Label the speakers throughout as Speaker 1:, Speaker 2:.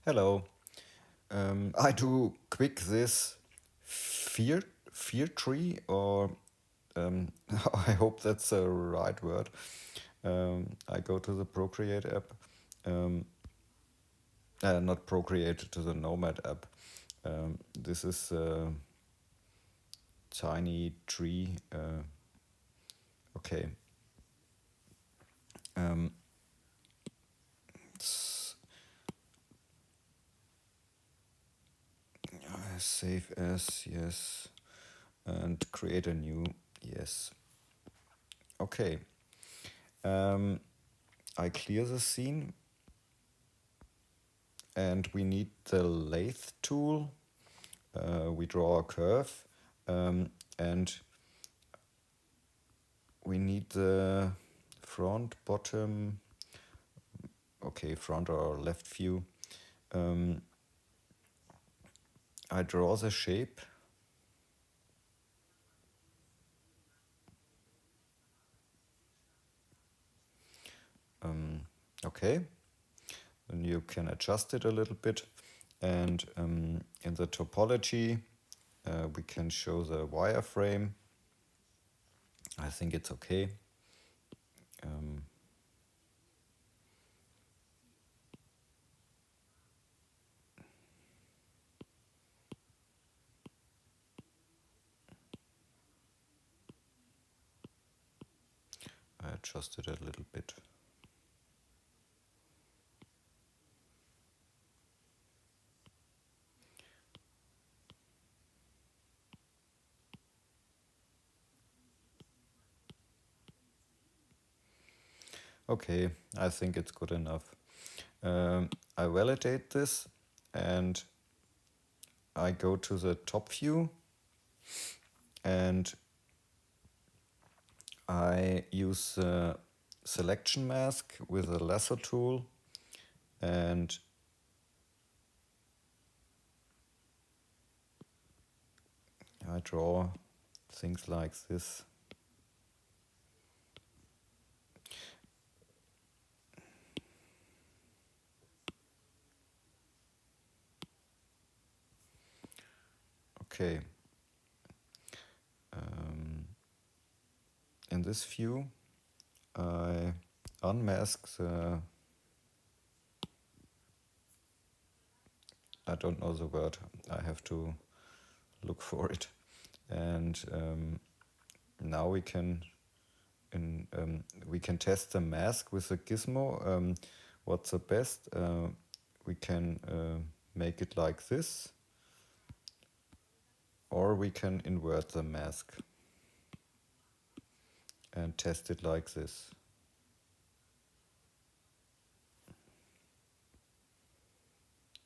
Speaker 1: Hello. I do quick this fear tree or I hope that's the right word. I go to the Procreate app, um, not Procreate to the Nomad app. This is a tiny tree. Okay. Um, s- Save as yes, and create a new yes. Okay. Um, I clear the scene and we need the lathe tool. We draw a curve and we need the front, bottom, okay, front or left view. Um, I draw the shape. Okay, then you can adjust it a little bit. And in the topology, we can show the wireframe. I think it's okay. Um, I adjust it a little bit. Okay, I think it's good enough. I validate this and I go to the top view and I use the selection mask with a lasso tool and I draw things like this. Okay. In this view, I unmask the, I don't know the word, I have to look for it. And now we can test the mask with the gizmo. What's the best? We can make it like this, or we can invert the mask and test it like this.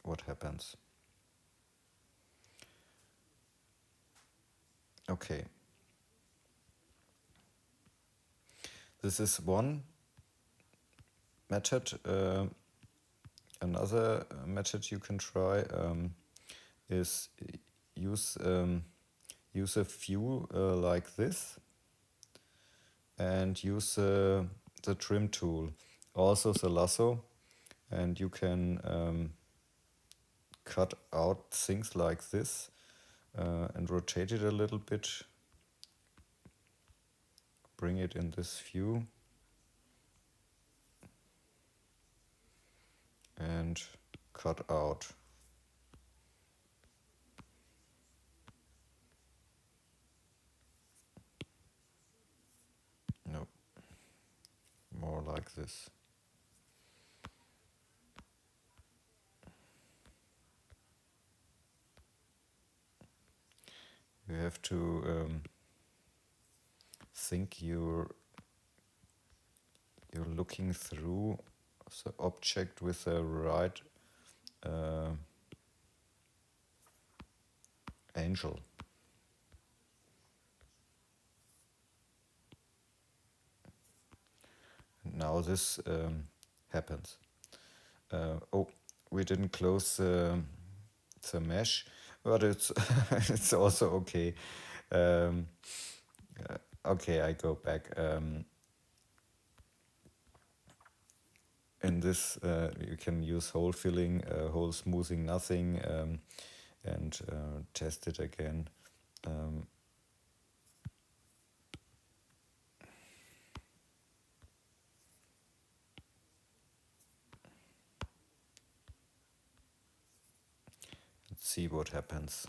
Speaker 1: What happens? Okay, this is one method. Another method you can try is use use a view like this and use the trim tool, also the lasso, and you can cut out things like this and rotate it a little bit, bring it in this view and cut out. No, more like this. You have to think you're looking through the object with the right uh, angle. Now this happens. Oh, we didn't close the mesh, but it's it's also okay. Um, okay, I go back. in this you can use hole filling, hole smoothing, nothing, and test it again. Um, let's see what happens.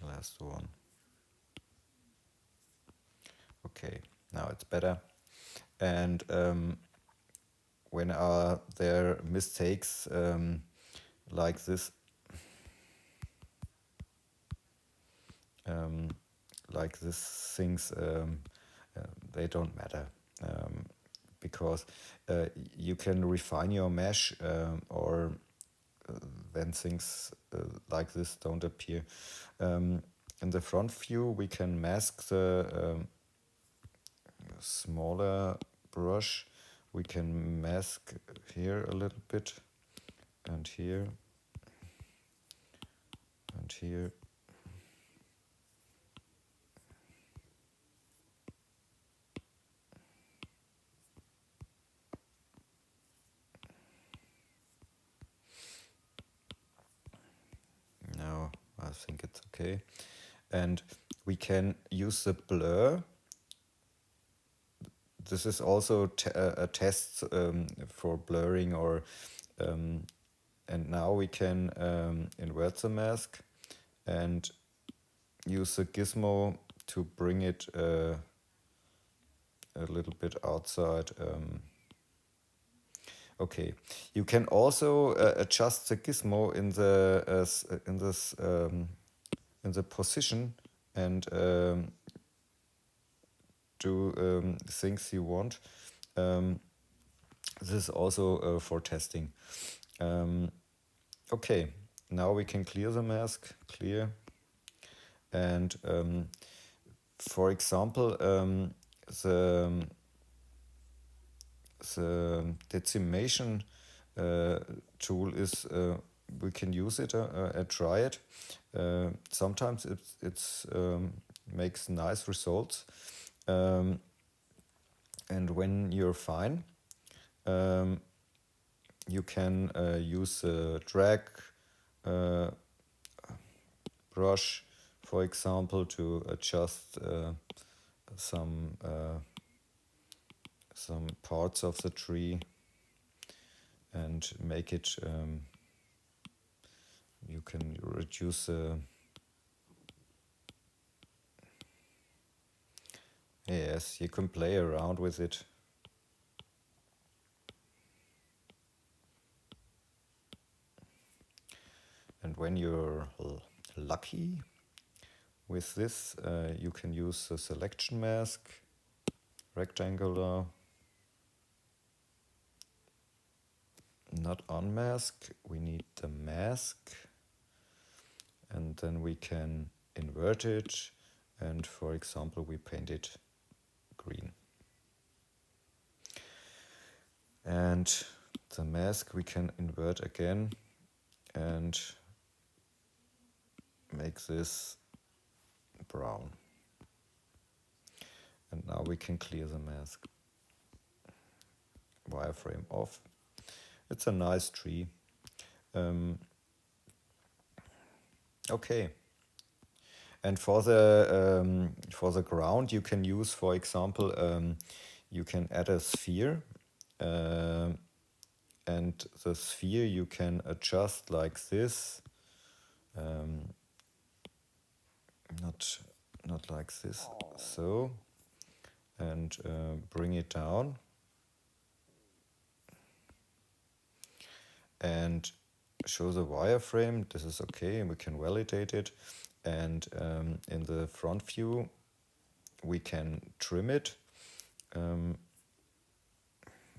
Speaker 1: The last one. Okay, now it's better. And when are there mistakes like this, um, like this things, they don't matter, because you can refine your mesh, or then things like this don't appear. In the front view, we can mask the smaller brush. We can mask here a little bit, and here, and here. Now I think it's okay. And we can use the blur. This is also a test for blurring, or and now we can invert the mask and use the gizmo to bring it a little bit outside. Okay, you can also adjust the gizmo in the in the position, and do things you want. This is also for testing. Okay, now we can clear the mask, clear. And for example, the decimation tool is, we can use it and try it. Sometimes it's makes nice results. And when you're fine, you can use a drag brush, for example, to adjust some parts of the tree and make it. You can reduce the. Yes, you can play around with it. And when you're lucky with this, you can use the selection mask, rectangular, not unmask. We need the mask, and then we can invert it, and for example, we paint it green. And the mask we can invert again and make this brown. And now we can clear the mask. Wireframe off. It's a nice tree. Okay. And for the ground, you can use, for example, you can add a sphere, and the sphere you can adjust like this. Not like this. So, and bring it down. And show the wireframe. This is okay, and we can validate it. And in the front view, we can trim it.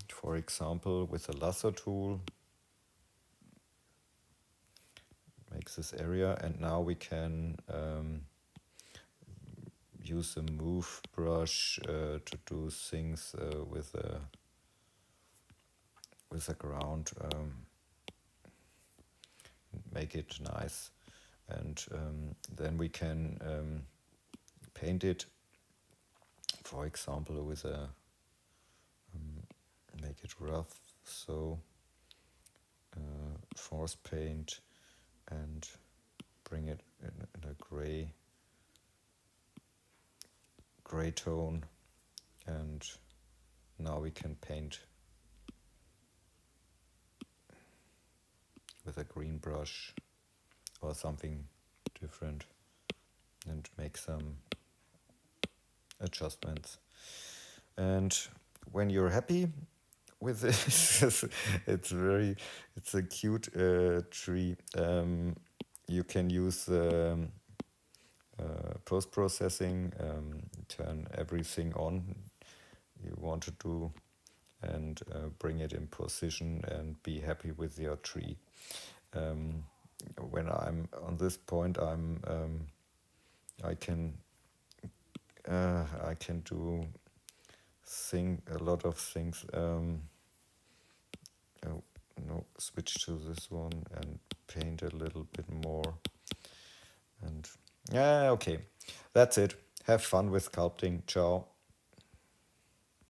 Speaker 1: For example, with the lasso tool, makes this area, and now we can use a move brush to do things with the ground, make it nice, and then we can paint it, for example, with a make it rough, so force paint and bring it in a gray tone, and now we can paint with a green brush or something different and make some adjustments. And when you're happy with this, it's a cute tree. You can use post-processing, turn everything on you want to do, and bring it in position and be happy with your tree. When I'm on this point, I can do a lot of things. No, switch to this one and paint a little bit more. And yeah, okay, that's it. Have fun with sculpting. Ciao.